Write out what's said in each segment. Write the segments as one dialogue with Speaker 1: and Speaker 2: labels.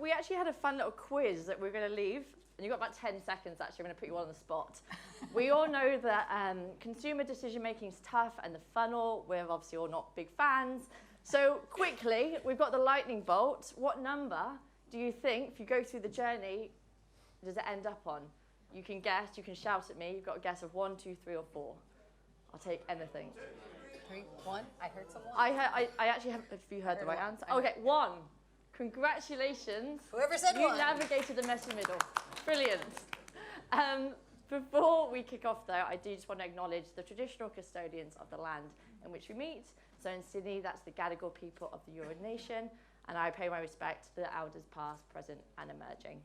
Speaker 1: we actually had a fun little quiz that we're going to leave. And you've got about 10 seconds, actually. I'm going to put you on the spot. We all know that consumer decision-making is tough, and the funnel, we're obviously all not big fans. So quickly, we've got the lightning bolt. What number do you think, if you go through the journey, does it end up on? You can guess, you can shout at me. You've got a guess of 1, 2, 3, or 4. I'll take anything.
Speaker 2: 3, 1. I heard someone.
Speaker 1: I actually have, have you heard the right answer? Okay, 1. Congratulations.
Speaker 2: Whoever said
Speaker 1: you
Speaker 2: 1.
Speaker 1: You navigated the messy middle. Brilliant. Before we kick off, though, I do just want to acknowledge the traditional custodians of the land in which we meet. So in Sydney, that's the Gadigal people of the Eora Nation, and I pay my respect to the elders past, present, and emerging.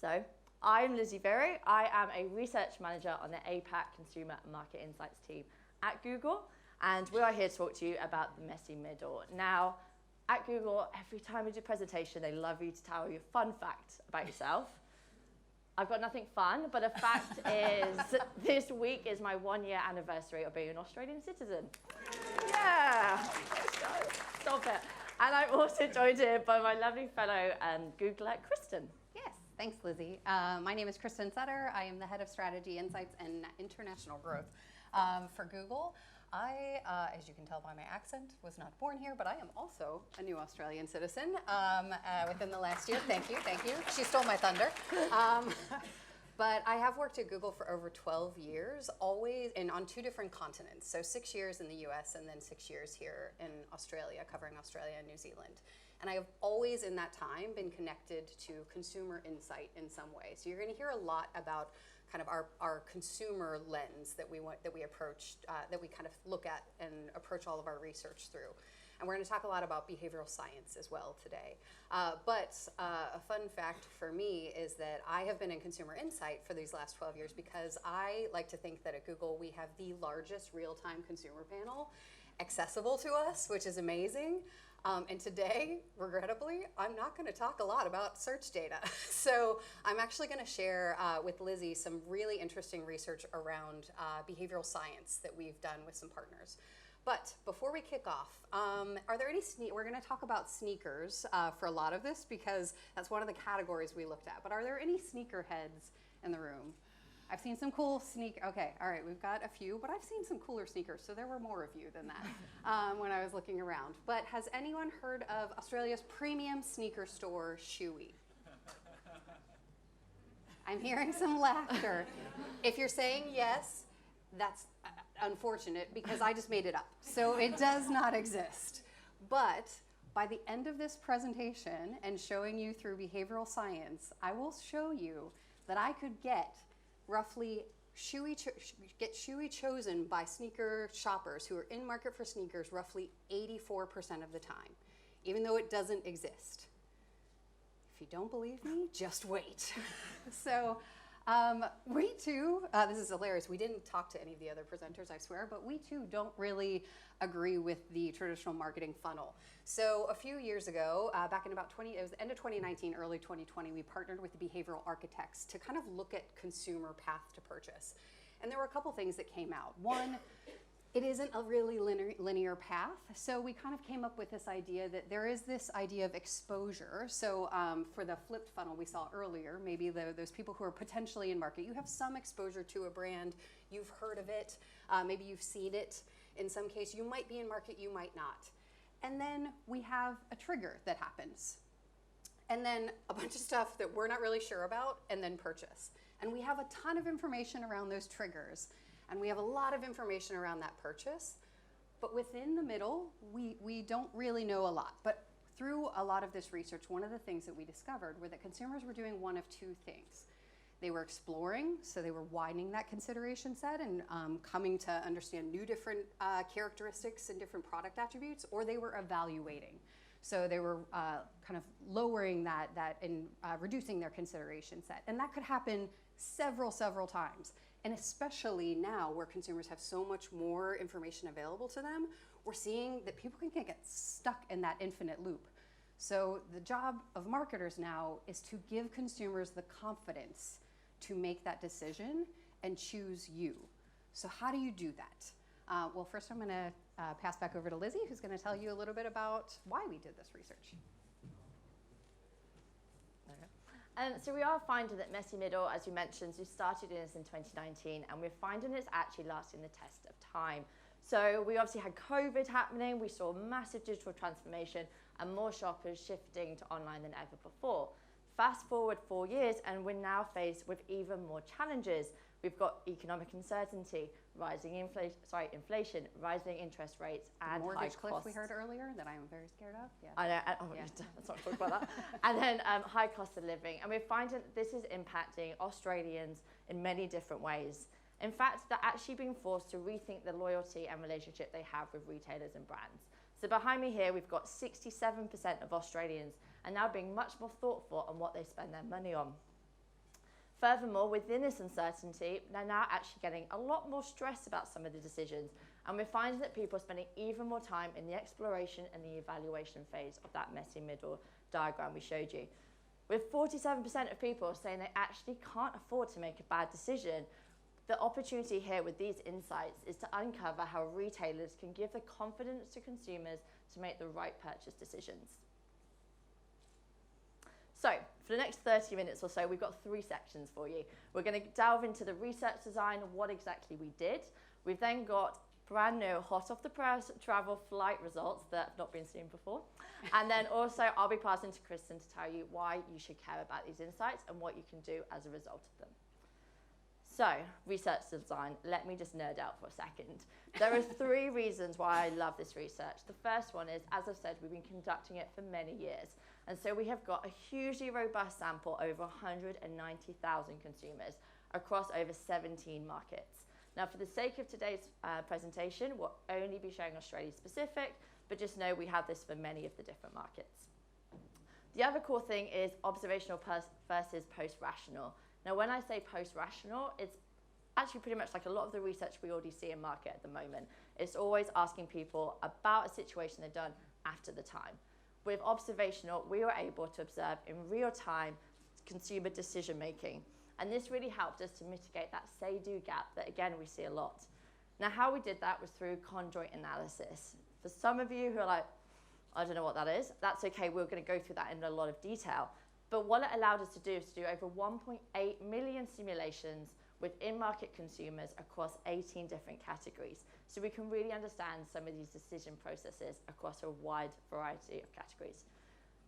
Speaker 1: So, I'm Lizzie Berry. I am a research manager on the APAC Consumer Market Insights team at Google, and we are here to talk to you about the messy middle. Now, at Google, every time we do a presentation, they love you to tell you a fun fact about yourself. I've got nothing fun, but a fact is this week is my 1-year anniversary of being an Australian citizen. Yeah, stop it. And I'm also joined here by my lovely fellow Googler, Kristen.
Speaker 2: Yes, thanks, Lizzie. My name is Kristen Sutter. I am the head of strategy, insights, and international growth for Google. I, as you can tell by my accent, was not born here, but I am also a new Australian citizen within the last year. Thank you, thank you. She stole my thunder. But I have worked at Google for over 12 years, always on 2 different continents. So 6 years in the US and then 6 years here in Australia, covering Australia and New Zealand. And I have always in that time been connected to consumer insight in some way. So you're going to hear a lot about kind of our consumer lens that we approach, that we kind of look at and approach all of our research through. And we're going to talk a lot about behavioral science as well today. But a fun fact for me is that I have been in consumer insight for these last 12 years because I like to think that at Google we have the largest real-time consumer panel accessible to us, which is amazing. And today, regrettably, I'm not going to talk a lot about search data. So I'm actually going to share with Lizzie some really interesting research around behavioral science that we've done with some partners. But before we kick off, are there any we're going to talk about sneakers for a lot of this because that's one of the categories we looked at. But are there any sneakerheads in the room? I've seen some cool okay, all right, we've got a few, but I've seen some cooler sneakers, so there were more of you than that when I was looking around. But has anyone heard of Australia's premium sneaker store, Shoei? I'm hearing some laughter. If you're saying yes, that's unfortunate because I just made it up. So it does not exist. But by the end of this presentation and showing you through behavioral science, I will show you that I could get roughly Shoei chosen by sneaker shoppers who are in market for sneakers roughly 84% of the time, even though it doesn't exist. If you don't believe me, just wait. So we too, this is hilarious, we didn't talk to any of the other presenters, I swear, but we too don't really agree with the traditional marketing funnel. So a few years ago, back in about it was the end of 2019, early 2020, we partnered with the behavioral architects to kind of look at consumer path to purchase. And there were a couple things that came out. One, it isn't a really linear path. So we kind of came up with this idea that there is this idea of exposure. So for the flipped funnel we saw earlier, maybe those people who are potentially in market, you have some exposure to a brand, you've heard of it, maybe you've seen it. In some case, you might be in market, you might not. And then we have a trigger that happens. And then a bunch of stuff that we're not really sure about, and then purchase. And we have a ton of information around those triggers. And we have a lot of information around that purchase. But within the middle, we don't really know a lot. But through a lot of this research, one of the things that we discovered were that consumers were doing one of 2 things. They were exploring, so they were widening that consideration set and coming to understand new different characteristics and different product attributes, or they were evaluating. So they were kind of lowering that and reducing their consideration set. And that could happen several times. And especially now where consumers have so much more information available to them, we're seeing that people can get stuck in that infinite loop. So the job of marketers now is to give consumers the confidence to make that decision and choose you. So how do you do that? Well, first I'm going to pass back over to Lizzie, who's going to tell you a little bit about why we did this research.
Speaker 1: So we are finding that messy middle, as you mentioned, we started in this in 2019, and we're finding it's actually lasting the test of time. So we obviously had COVID happening, we saw massive digital transformation and more shoppers shifting to online than ever before. Fast forward 4 years and we're now faced with even more challenges. We've got economic uncertainty, rising inflation, rising interest rates, and
Speaker 2: mortgage
Speaker 1: high
Speaker 2: cliff
Speaker 1: costs.
Speaker 2: we heard earlier that I am very scared of. Yeah.
Speaker 1: I know,
Speaker 2: Yeah.
Speaker 1: let's not talk about that. And then high cost of living. And we're finding that this is impacting Australians in many different ways. In fact, they're actually being forced to rethink the loyalty and relationship they have with retailers and brands. So behind me here, we've got 67% of Australians are now being much more thoughtful on what they spend their money on. Furthermore, within this uncertainty, they're now actually getting a lot more stress about some of the decisions, and we're finding that people are spending even more time in the exploration and the evaluation phase of that messy middle diagram we showed you. With 47% of people saying they actually can't afford to make a bad decision, the opportunity here with these insights is to uncover how retailers can give the confidence to consumers to make the right purchase decisions. So, for the next 30 minutes or so, we've got 3 sections for you. We're going to delve into the research design, what exactly we did. We've then got brand new, hot off the press travel flight results that have not been seen before. And then also, I'll be passing to Kristen to tell you why you should care about these insights and what you can do as a result of them. So, research design, let me just nerd out for a second. There are 3 reasons why I love this research. The first one is, as I've said, we've been conducting it for many years. And so we have got a hugely robust sample, over 190,000 consumers across over 17 markets. Now, for the sake of today's presentation, we'll only be showing Australia specific, but just know we have this for many of the different markets. The other cool thing is observational versus post-rational. Now, when I say post-rational, it's actually pretty much like a lot of the research we already see in market at the moment. It's always asking people about a situation they've done after the time. With observational, we were able to observe in real time consumer decision making. And this really helped us to mitigate that say-do gap that, again, we see a lot. Now, how we did that was through conjoint analysis. For some of you who are like, I don't know what that is, that's okay, we're going to go through that in a lot of detail. But what it allowed us to do is to do over 1.8 million simulations with in-market consumers across 18 different categories. So we can really understand some of these decision processes across a wide variety of categories.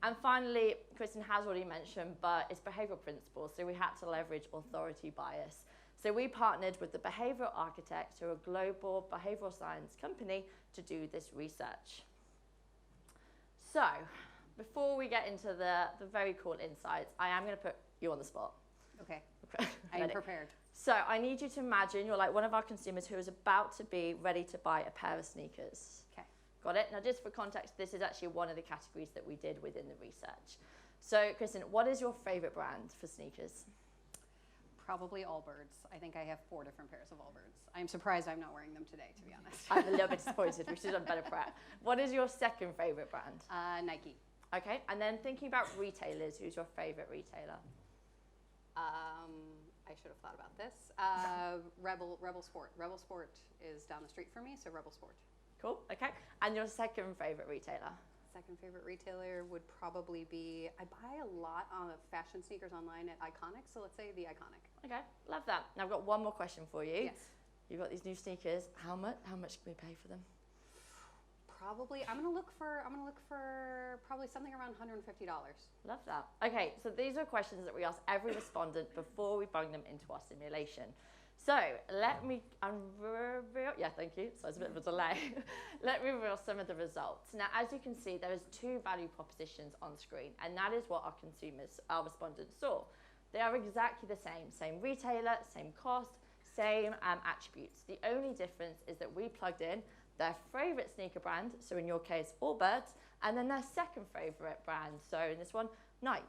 Speaker 1: And finally, Kristen has already mentioned, but it's behavioral principles. So we had to leverage authority bias. So we partnered with the behavioral architects, who are a global behavioral science company, to do this research. So before we get into the very cool insights, I am going to put you on the spot.
Speaker 2: Okay. I am prepared.
Speaker 1: So I need you to imagine you're like one of our consumers who is about to be ready to buy a pair of sneakers.
Speaker 2: Okay.
Speaker 1: Got it? Now, just for context, this is actually one of the categories that we did within the research. So, Kristen, what is your favorite brand for sneakers?
Speaker 2: Probably Allbirds. I think I have 4 different pairs of Allbirds. I'm surprised I'm not wearing them today, to be honest.
Speaker 1: I'm a little bit disappointed. We should have done better prep. What is your second favorite brand?
Speaker 2: Nike.
Speaker 1: Okay, and then thinking about retailers, who's your favorite retailer?
Speaker 2: I should have thought about this. Rebel Sport. Rebel Sport is down the street from me, so Rebel Sport.
Speaker 1: Cool, okay. And your second favorite retailer?
Speaker 2: Second favorite retailer would probably be, I buy a lot of fashion sneakers online at Iconic, so let's say the Iconic.
Speaker 1: Okay, love that. Now I've got one more question for you.
Speaker 2: Yes.
Speaker 1: You've got these new sneakers. How much can we pay for them?
Speaker 2: Probably, I'm gonna look for probably something around $150.
Speaker 1: Love that. Okay, so these are questions that we ask every respondent before we bring them into our simulation. So let me unreveal, yeah, thank you. So it's a bit of a delay. Let me reveal some of the results. Now, as you can see, there is 2 value propositions on screen, and that is what our consumers, our respondents saw. They are exactly the same retailer, same cost, same attributes. The only difference is that we plugged in their favorite sneaker brand, so in your case, Allbirds, and then their second favorite brand, so in this one, Nike.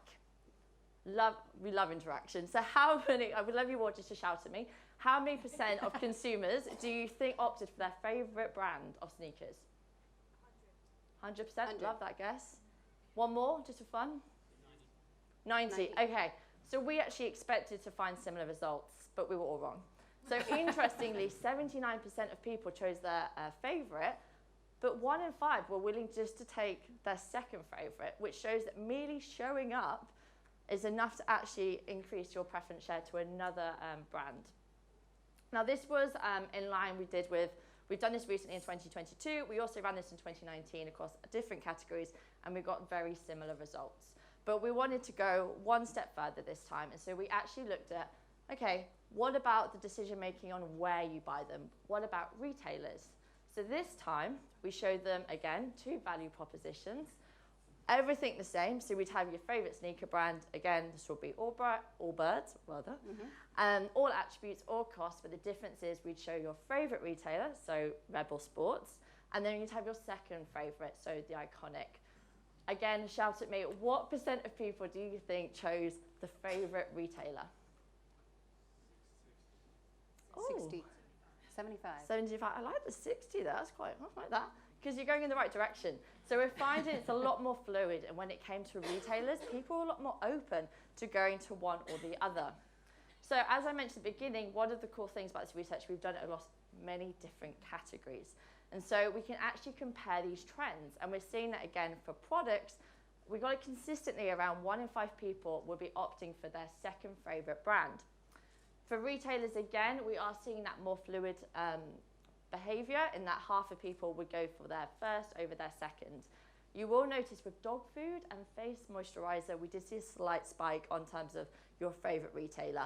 Speaker 1: We love interaction. So how many, I would love you all just to shout at me, how many % of consumers do you think opted for their favorite brand of sneakers? 100%?
Speaker 2: 100.
Speaker 1: Love that guess. One more, just for fun? 90. Okay, so we actually expected to find similar results, but we were all wrong. So interestingly, 79% of people chose their favorite, but 1 in 5 were willing just to take their second favorite, which shows that merely showing up is enough to actually increase your preference share to another brand. Now this was in line we've done this recently in 2022. We also ran this in 2019 across different categories, and we got very similar results. But we wanted to go one step further this time, and so we actually looked at, okay, what about the decision making on where you buy them? What about retailers? So this time we showed them again 2 value propositions. Everything the same, so we'd have your favorite sneaker brand, again, this will be Allbirds, rather. All attributes, all costs, but the difference is we'd show your favorite retailer, so Rebel Sports, and then you'd have your second favorite, so the Iconic. Again, shout at me, what % of people do you think chose the favorite retailer?
Speaker 2: 60, 75.
Speaker 1: 75, I like the 60, that's quite, I like that, because you're going in the right direction. So we're finding it's a lot more fluid, and when it came to retailers, people were a lot more open to going to one or the other. So as I mentioned at the beginning, one of the cool things about this research, we've done it across many different categories. And so we can actually compare these trends, and we're seeing that again for products, we got it consistently around 1 in 5 people will be opting for their second favorite brand. For retailers, again, we are seeing that more fluid behavior in that half of people would go for their first over their second. You will notice with dog food and face moisturizer, we did see a slight spike on terms of your favorite retailer.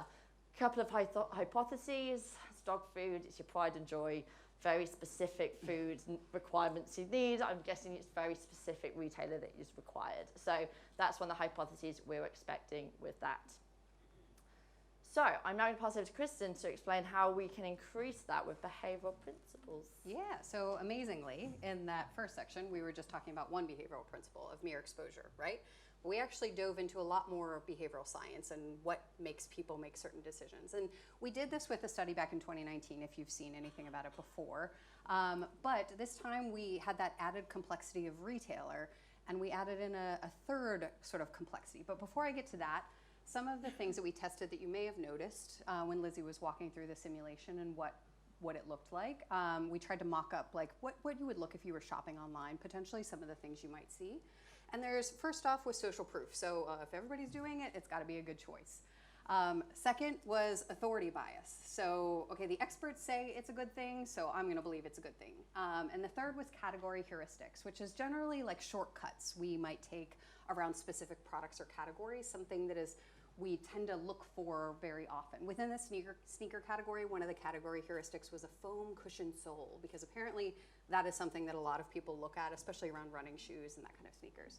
Speaker 1: A couple of hypotheses. It's dog food, it's your pride and joy, very specific food requirements you need. I'm guessing it's very specific retailer that is required. So that's one of the hypotheses we're expecting with that. So I'm now going to pass over to Kristen to explain how we can increase that with behavioral principles.
Speaker 2: Yeah, so amazingly, in that first section, we were just talking about one behavioral principle of mere exposure, right? We actually dove into a lot more behavioral science and what makes people make certain decisions. And we did this with a study back in 2019, if you've seen anything about it before. But this time we had that added complexity of retailer, and we added in a third sort of complexity. But before I get to that, some of the things that we tested that you may have noticed when Lizzie was walking through the simulation and what it looked like, we tried to mock up like what you would look if you were shopping online, potentially some of the things you might see. And there's, first off, was social proof. So if everybody's doing it, it's got to be a good choice. Second was authority bias. So, okay, the experts say it's a good thing, so I'm going to believe it's a good thing. And the third was category heuristics, which is generally like shortcuts we might take around specific products or categories, something that is we tend to look for very often. Within the sneaker category, one of the category heuristics was a foam cushioned sole, because apparently that is something that a lot of people look at, especially around running shoes and that kind of sneakers.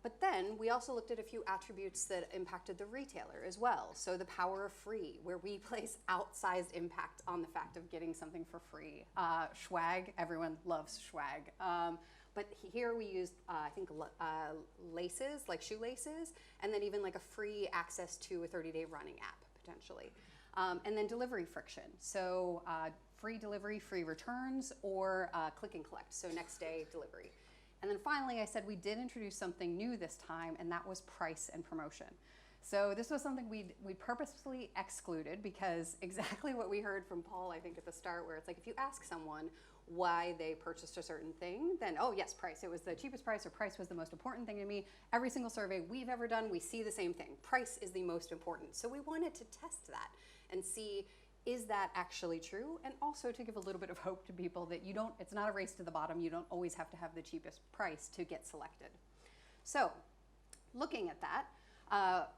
Speaker 2: But then we also looked at a few attributes that impacted the retailer as well. So the power of free, where we place outsized impact on the fact of getting something for free. Swag, everyone loves swag. But here we used, I think, laces, like shoelaces, and then even like a free access to a 30-day running app, potentially. And then delivery friction. So free delivery, free returns, or click and collect, so next day delivery. And then finally, I said we did introduce something new this time, and that was price and promotion. So this was something we purposefully excluded, because exactly what we heard from Paul, I think, at the start, where it's like if you ask someone why they purchased a certain thing, then, oh yes, price. It was the cheapest price, or price was the most important thing to me. Every single survey we've ever done, we see the same thing. Price is the most important. So we wanted to test that and see, is that actually true? And also to give a little bit of hope to people that it's not a race to the bottom. You don't always have to have the cheapest price to get selected. So looking at that,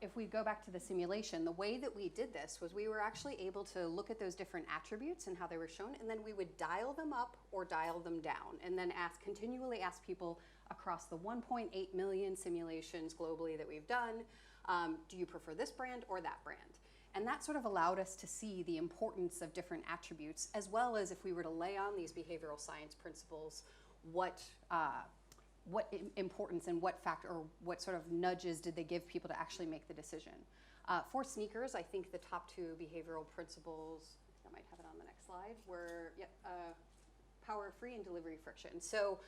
Speaker 2: if we go back to the simulation, the way that we did this was we were actually able to look at those different attributes and how they were shown, and then we would dial them up or dial them down, and then continually ask people across the 1.8 million simulations globally that we've done, do you prefer this brand or that brand? And that sort of allowed us to see the importance of different attributes, as well as if we were to lay on these behavioral science principles, what importance and what factor or what sort of nudges did they give people to actually make the decision. For sneakers, I think the top 2 behavioral principles, I might have it on the next slide, were power of free and delivery friction. So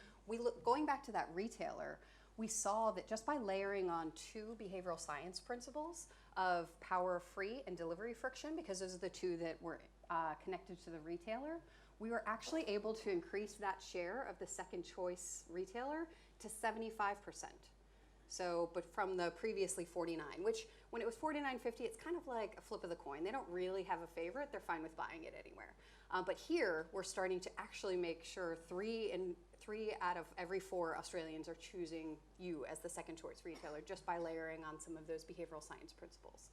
Speaker 2: going back to that retailer, we saw that just by layering on 2 behavioral science principles of power of free and delivery friction, because those are the 2 that were connected to the retailer, we were actually able to increase that share of the second choice retailer to 75%. So, but from the previously 49, which when it was 49.50, it's kind of like a flip of the coin. They don't really have a favorite. They're fine with buying it anywhere. But here, we're starting to actually make sure three out of every 4 Australians are choosing you as the second choice retailer just by layering on some of those behavioral science principles.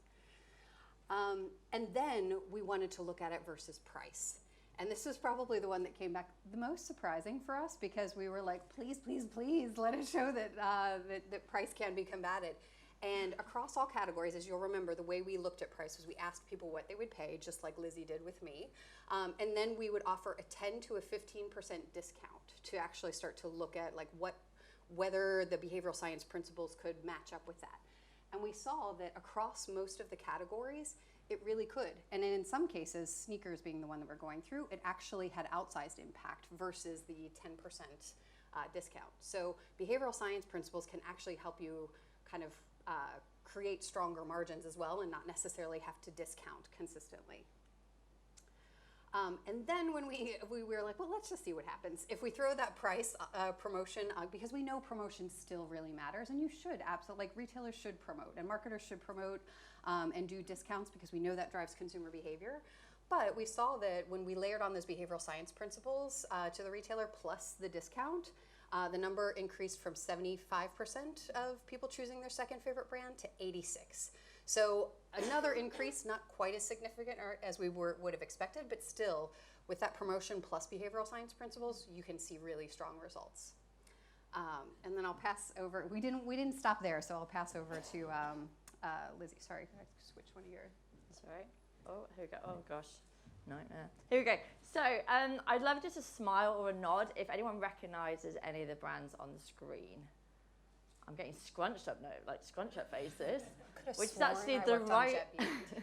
Speaker 2: And then we wanted to look at it versus price. And this is probably the one that came back the most surprising for us, because we were like, please, please, please, let us show that, that price can be combated. And across all categories, as you'll remember, the way we looked at price was we asked people what they would pay, just like Lizzie did with me. And then we would offer a 10 to a 15% discount to actually start to look at like whether the behavioral science principles could match up with that. And we saw that across most of the categories, it really could. And in some cases, sneakers being the one that we're going through, it actually had outsized impact versus the 10% discount. So behavioral science principles can actually help you kind of create stronger margins as well, and not necessarily have to discount consistently. And then when we were like, well, let's just see what happens. If we throw that price promotion, because we know promotion still really matters, and you should absolutely, like retailers should promote, and marketers should promote and do discounts, because we know that drives consumer behavior. But we saw that when we layered on those behavioral science principles to the retailer plus the discount, the number increased from 75% of people choosing their second favorite brand to 86%. So another increase, not quite as significant as we would have expected, but still, with that promotion plus behavioral science principles, you can see really strong results. And then I'll pass over. We didn't stop there, so I'll pass over to Lizzie. Sorry, can I switch one of your?
Speaker 1: That's all right. Oh, here we go. Oh gosh, nightmare. Here we go. So I'd love just a smile or a nod if anyone recognises any of the brands on the screen. I'm getting scrunched up faces, which is actually the right.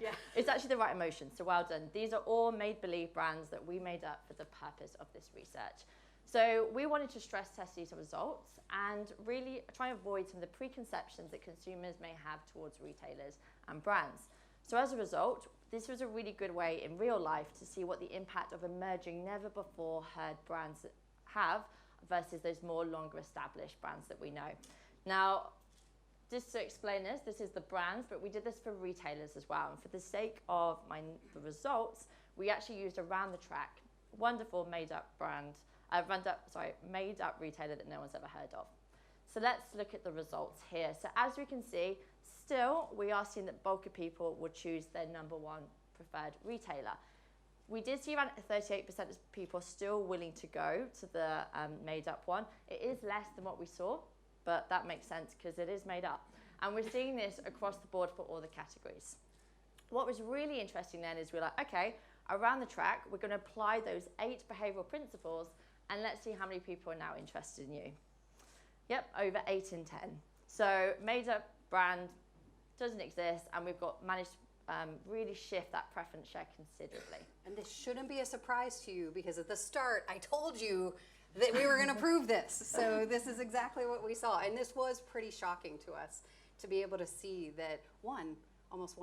Speaker 2: Yeah.
Speaker 1: It's actually the right emotion. So well done. These are all made-believe brands that we made up for the purpose of this research. So we wanted to stress test these results and really try and avoid some of the preconceptions that consumers may have towards retailers and brands. So as a result, this was a really good way in real life to see what the impact of emerging, never before heard brands have versus those more longer established brands that we know. Now, just to explain this is the brands, but we did this for retailers as well. And for the sake of the results, we actually used Around the Track, wonderful made-up brand, made-up retailer that no one's ever heard of. So let's look at the results here. So as we can see, still we are seeing that bulk of people would choose their number one preferred retailer. We did see around 38% of people still willing to go to the made-up one. It is less than what we saw, but that makes sense because it is made up. And we're seeing this across the board for all the categories. What was really interesting then is we're like, okay, Around the Track, we're going to apply those 8 behavioral principles, and let's see how many people are now interested in you. Yep, over 8 in 10. So made up brand doesn't exist, and we've got managed to really shift that preference share considerably.
Speaker 2: And this shouldn't be a surprise to you, because at the start, I told you that we were going to prove this. So this is exactly what we saw. And this was pretty shocking to us to be able to see that almost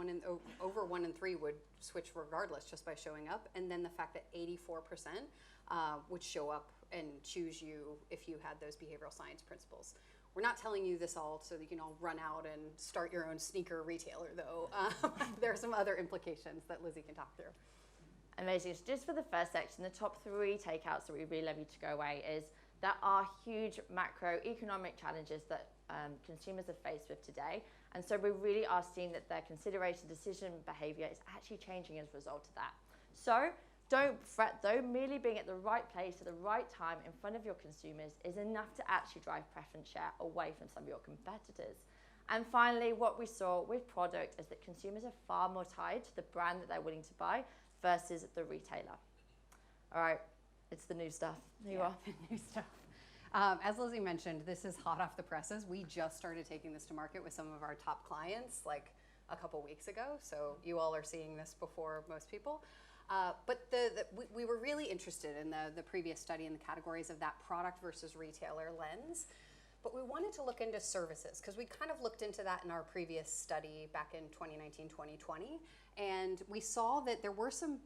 Speaker 2: over 1 in 3 would switch regardless just by showing up. And then the fact that 84% would show up and choose you if you had those behavioral science principles. We're not telling you this all so that you can all run out and start your own sneaker retailer, though. There are some other implications that Lizzie can talk through.
Speaker 1: Amazing. So just for the first section, the top 3 takeouts that we really love you to go away is there are huge macroeconomic challenges that consumers are faced with today. And so we really are seeing that their consideration, decision behavior is actually changing as a result of that. So don't fret though, merely being at the right place at the right time in front of your consumers is enough to actually drive preference share away from some of your competitors. And finally, what we saw with product is that consumers are far more tied to the brand that they're willing to buy versus the retailer. All right, it's the new stuff. Here you are.
Speaker 2: The new stuff. As Lizzie mentioned, this is hot off the presses. We just started taking this to market with some of our top clients like a couple weeks ago. So you all are seeing this before most people. But we were really interested in the previous study in the categories of that product versus retailer lens, but we wanted to look into services because we kind of looked into that in our previous study back in 2019, 2020. And we saw that there were some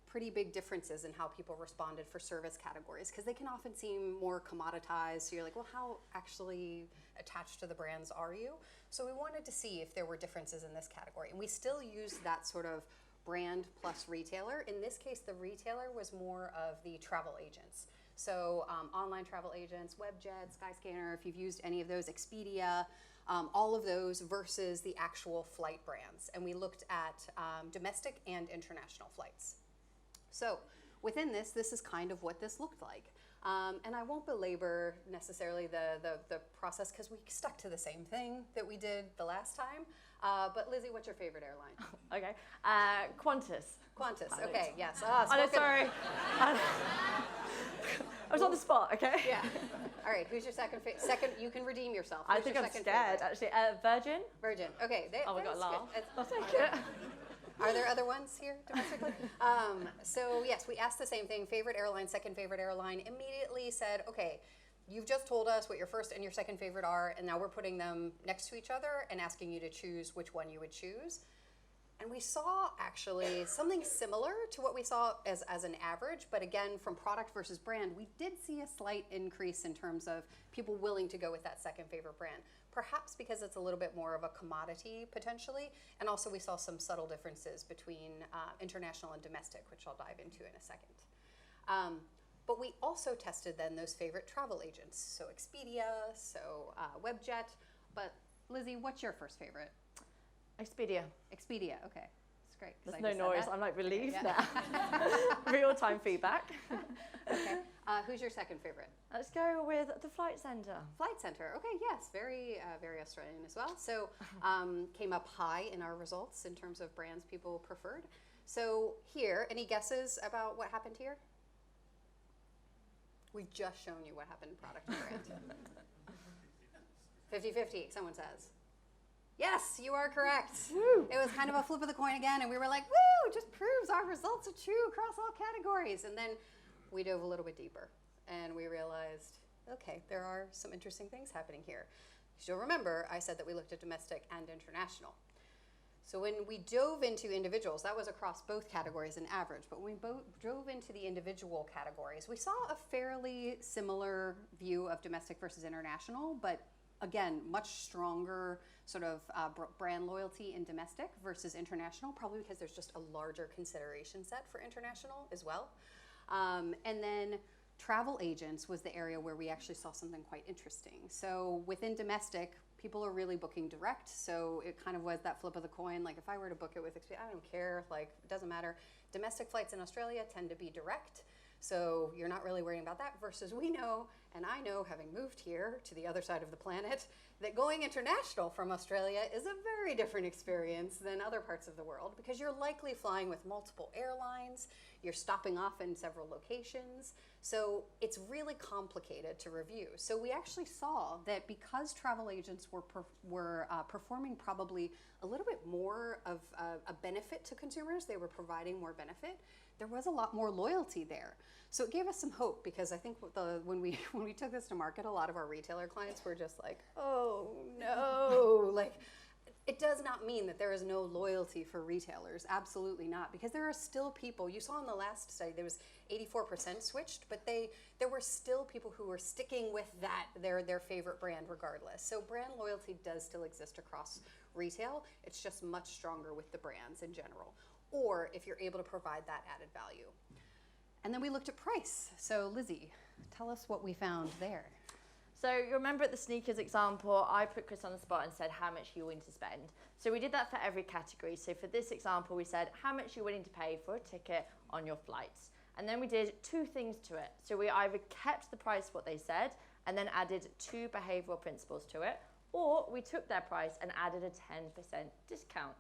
Speaker 2: pretty big differences in how people responded for service categories because they can often seem more commoditized. So you're like, well, how actually attached to the brands are you? So we wanted to see if there were differences in this category. And we still use that sort of brand plus retailer. In this case, the retailer was more of the travel agents. So online travel agents, Webjet, Skyscanner, if you've used any of those, Expedia, all of those versus the actual flight brands. And we looked at domestic and international flights. So within this is kind of what this looked like. And I won't belabor necessarily the process because we stuck to the same thing that we did the last time. But Lizzie, what's your favorite airline?
Speaker 1: Okay, Qantas.
Speaker 2: Qantas, okay, yes.
Speaker 1: Oh, no, sorry. I was on the spot, okay?
Speaker 2: Yeah. All right, who's your second, you can redeem yourself.
Speaker 1: I think I'm scared, actually. Virgin?
Speaker 2: Virgin, okay.
Speaker 1: Oh, we got a laugh.
Speaker 2: I'll take it. Are there other ones here domestically? So yes, we asked the same thing, favorite airline, second favorite airline, immediately said, okay, you've just told us what your first and your second favorite are, and now we're putting them next to each other and asking you to choose which one you would choose. And we saw actually something similar to what we saw as an average, but again, from product versus brand, we did see a slight increase in terms of people willing to go with that second favorite brand. Perhaps because it's a little bit more of a commodity potentially, and also we saw some subtle differences between international and domestic, which I'll dive into in a second. But we also tested then those favorite travel agents, so Expedia, so Webjet, but Lizzie, what's your first favorite?
Speaker 1: Expedia.
Speaker 2: Expedia, okay. That's great.
Speaker 1: There's no noise. I'm like relieved
Speaker 2: okay, yeah.
Speaker 1: now. Real-time feedback.
Speaker 2: Okay. Who's your second favorite?
Speaker 1: Let's go with the Flight Centre.
Speaker 2: Flight Centre. Okay, yes, very Australian as well. So came up high in our results in terms of brands people preferred. So here, any guesses about what happened here? We've just shown you what happened product and brand. 50-50, someone says. Yes, you are correct. Woo. It was kind of a flip of the coin again, and we were like, woo, it just proves our results are true across all categories. And then we dove a little bit deeper, and we realized, okay, there are some interesting things happening here. You'll remember I said that we looked at domestic and international. So when we dove into individuals, that was across both categories and average, but when we drove into the individual categories, we saw a fairly similar view of domestic versus international, but again, much stronger sort of brand loyalty in domestic versus international, probably because there's just a larger consideration set for international as well. And then travel agents was the area where we actually saw something quite interesting. So within domestic, people are really booking direct, so it kind of was that flip of the coin. Like if I were to book it with Expedia, I don't care, like it doesn't matter. Domestic flights in Australia tend to be direct, so you're not really worrying about that, versus we know, and I know, having moved here to the other side of the planet, that going international from Australia is a very different experience than other parts of the world because you're likely flying with multiple airlines, you're stopping off in several locations, so it's really complicated to review. So we actually saw that because travel agents were performing probably a little bit more of a benefit to consumers, they were providing more benefit, there was a lot more loyalty there. So it gave us some hope because I think when we took this to market, a lot of our retailer clients were just like, oh no, like it does not mean that there is no loyalty for retailers, absolutely not, because there are still people, you saw in the last study, there was 84% switched, but there were still people who were sticking with their favorite brand regardless. So brand loyalty does still exist across retail, it's just much stronger with the brands in general, or if you're able to provide that added value. And then we looked at price. So Lizzie, tell us what we found there.
Speaker 1: So you remember at the sneakers example, I put Chris on the spot and said how much you're willing to spend. So we did that for every category. So for this example, we said how much you're willing to pay for a ticket on your flights. And then we did two things to it. So we either kept the price what they said and then added 2 behavioral principles to it, or we took their price and added a 10% discount.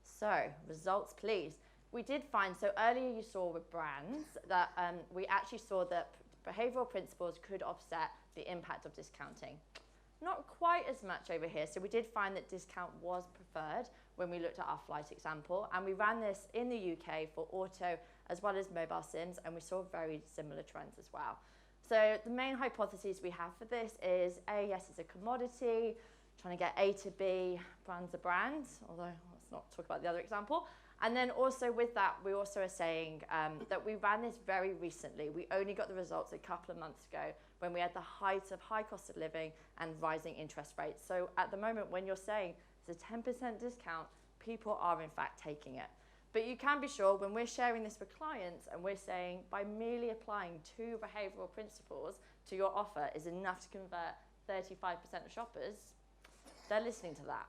Speaker 1: So results, please. We did find, so earlier you saw with brands that we actually saw that behavioral principles could offset the impact of discounting. Not quite as much over here. So we did find that discount was preferred when we looked at our flight example, and we ran this in the UK for auto as well as mobile sims, and we saw very similar trends as well. So the main hypotheses we have for this is A, yes, it's a commodity, trying to get A to B, brand's a brand, although let's not talk about the other example. And then also with that, we also are saying that we ran this very recently. We only got the results a couple of months ago when we had the height of high cost of living and rising interest rates. So at the moment, when you're saying it's a 10% discount, people are in fact taking it. But you can be sure when we're sharing this with clients and we're saying by merely applying 2 behavioural principles to your offer is enough to convert 35% of shoppers, they're listening to that.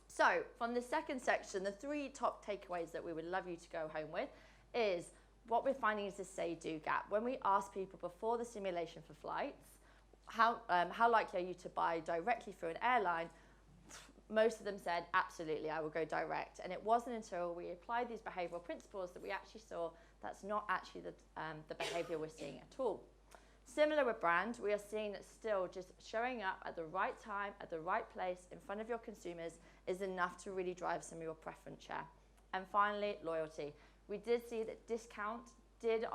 Speaker 1: So from the second section, the 3 top takeaways that we would love you to go home with is what we're finding is the say-do gap. When we ask people before the simulation for flights, how likely are you to buy directly through an airline? Most of them said, absolutely, I will go direct. And it wasn't until we applied these behavioural principles that we actually saw that's not actually the behaviour we're seeing at all. Similar with brand, we are seeing that still just showing up at the right time, at the right place, in front of your consumers is enough to really drive some of your preference share. And finally, loyalty. We did see that discount did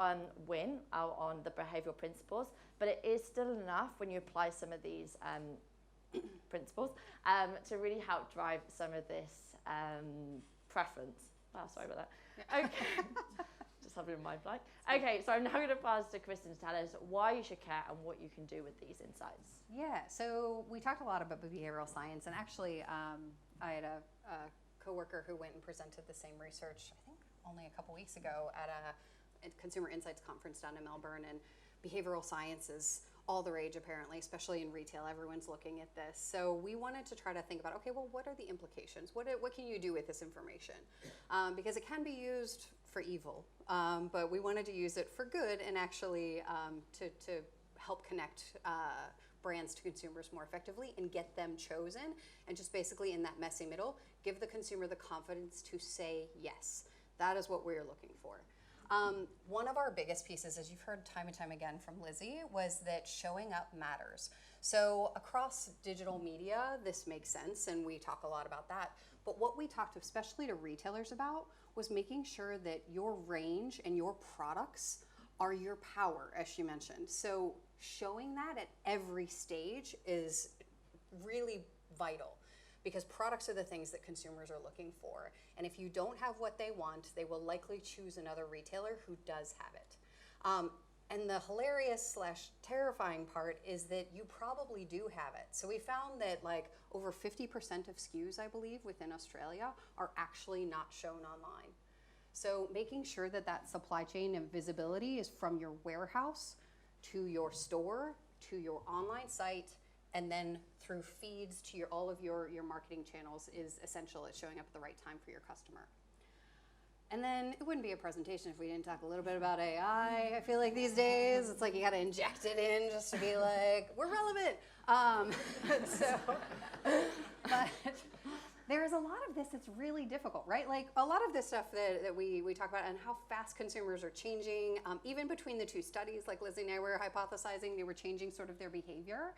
Speaker 1: win out on the behavioural principles, but it is still enough when you apply some of these principles to really help drive some of this preference. Oh, sorry about that. Yeah. Okay. Just having a mind blank. Okay, so I'm now going to pass to Kristen to tell us why you should care and what you can do with these insights.
Speaker 2: Yeah, so we talked a lot about behavioral science, and actually I had a coworker who went and presented the same research, I think only a couple weeks ago at a Consumer Insights conference down in Melbourne, and behavioral science is all the rage apparently, especially in retail. Everyone's looking at this. So we wanted to try to think about, okay, well, what are the implications? What can you do with this information? Because it can be used for evil, but we wanted to use it for good and actually to help connect brands to consumers more effectively and get them chosen, and just basically in that messy middle, give the consumer the confidence to say yes. That is what we're looking for. One of our biggest pieces, as you've heard time and time again from Lizzie, was that showing up matters. So across digital media, this makes sense, and we talk a lot about that. But what we talked especially to retailers about was making sure that your range and your products are your power, as she mentioned. So showing that at every stage is really vital, because products are the things that consumers are looking for. And if you don't have what they want, they will likely choose another retailer who does have it. And the hilarious / terrifying part is that you probably do have it. So we found that like over 50% of SKUs, I believe, within Australia are actually not shown online. So making sure that that supply chain and visibility is from your warehouse to your store, to your online site, and then through feeds to all of your marketing channels is essential at showing up at the right time for your customer. And then it wouldn't be a presentation if we didn't talk a little bit about AI. I feel like these days, it's like you gotta inject it in just to be like, we're relevant. But there's a lot of this that's really difficult, right? Like a lot of this stuff that we talk about and how fast consumers are changing, even between the 2 studies, like Lizzie and I were hypothesizing, they were changing sort of their behavior.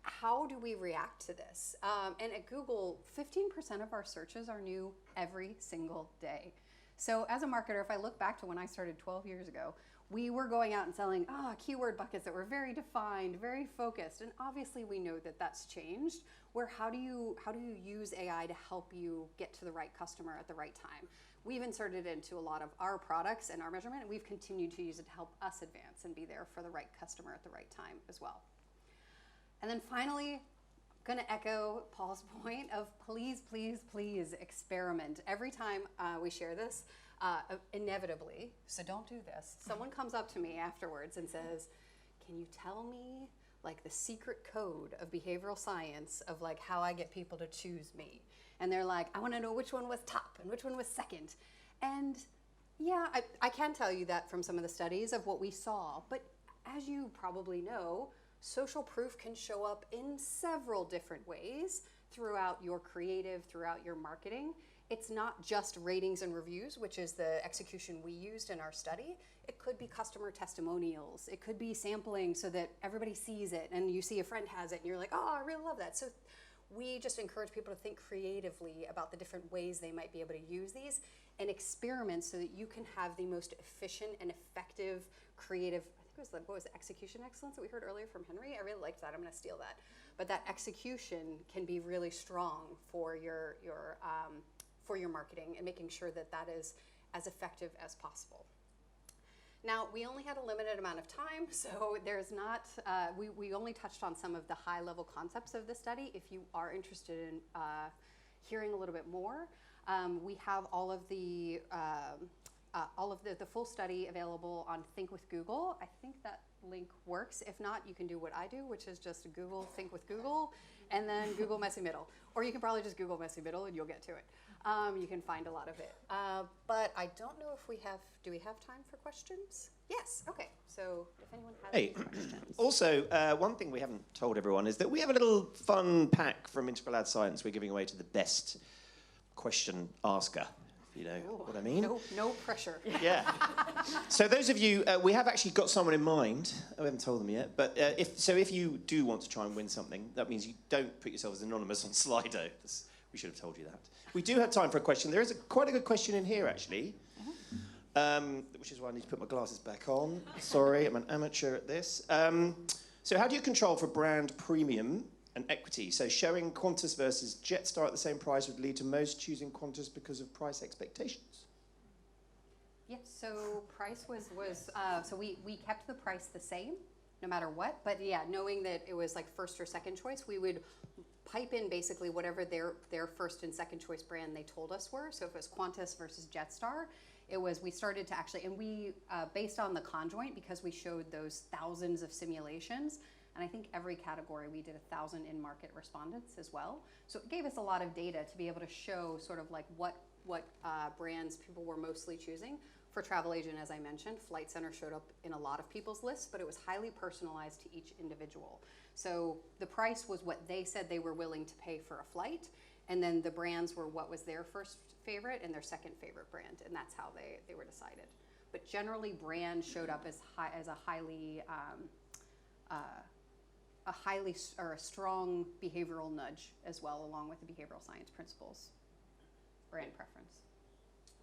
Speaker 2: How do we react to this? And at Google, 15% of our searches are new every single day. So as a marketer, if I look back to when I started 12 years ago, we were going out and selling keyword buckets that were very defined, very focused. And obviously we know that that's changed, where how do you use AI to help you get to the right customer at the right time? We've inserted it into a lot of our products and our measurement, and we've continued to use it to help us advance and be there for the right customer at the right time as well. And then finally, I'm gonna echo Paul's point of please, please, please experiment. Every time we share this, inevitably, so don't do this, someone comes up to me afterwards and says, can you tell me like the secret code of behavioral science of like how I get people to choose me? And they're like, I wanna know which one was top and which one was second. And yeah, I can tell you that from some of the studies of what we saw, but as you probably know, social proof can show up in several different ways throughout your creative, throughout your marketing. It's not just ratings and reviews, which is the execution we used in our study. It could be customer testimonials. It could be sampling so that everybody sees it and you see a friend has it and you're like, oh, I really love that. So we just encourage people to think creatively about the different ways they might be able to use these and experiment so that you can have the most efficient and effective creative, what was it, execution excellence that we heard earlier from Henry? I really liked that. I'm going to steal that. But that execution can be really strong for your marketing and making sure that that is as effective as possible. Now, we only had a limited amount of time, so there's not, we only touched on some of the high-level concepts of the study. If you are interested in hearing a little bit more, we have all of the full study available on Think with Google. I think that link works. If not, you can do what I do, which is just Google Think with Google, and then Google Messy Middle. Or you can probably just Google Messy Middle and you'll get to it. You can find a lot of it. But I don't know if do we have time for questions? Yes, okay. So if anyone has any questions.
Speaker 3: Also, one thing we haven't told everyone is that we have a little fun pack from Integral Ad Science we're giving away to the best question asker, if you know what I mean.
Speaker 2: No pressure.
Speaker 3: Yeah. So those of you, we have actually got someone in mind. We haven't told them yet. But if you do want to try and win something, that means you don't put yourself as anonymous on Slido. We should have told you that. We do have time for a question. There is quite a good question in here, actually, which is why I need to put my glasses back on. Sorry, I'm an amateur at this. So how do you control for brand premium and equity? So showing Qantas versus Jetstar at the same price would lead to most choosing Qantas because of price expectations.
Speaker 2: Yes, so price was so we kept the price the same no matter what. But yeah, knowing that it was like first or second choice, we would pipe in basically whatever their first and second choice brand they told us were. So if it was Qantas versus Jetstar, we started to actually, and we, based on the conjoint, because we showed those thousands of simulations, and I think every category we did 1,000 in-market respondents as well. So it gave us a lot of data to be able to show sort of like what brands people were mostly choosing. For travel agent, as I mentioned, Flight Center showed up in a lot of people's lists, but it was highly personalized to each individual. So the price was what they said they were willing to pay for a flight, and then the brands were what was their first favorite and their second favorite brand, and that's how they were decided. But generally, brand showed up as a strong behavioral nudge as well, along with the behavioral science principles. Brand preference.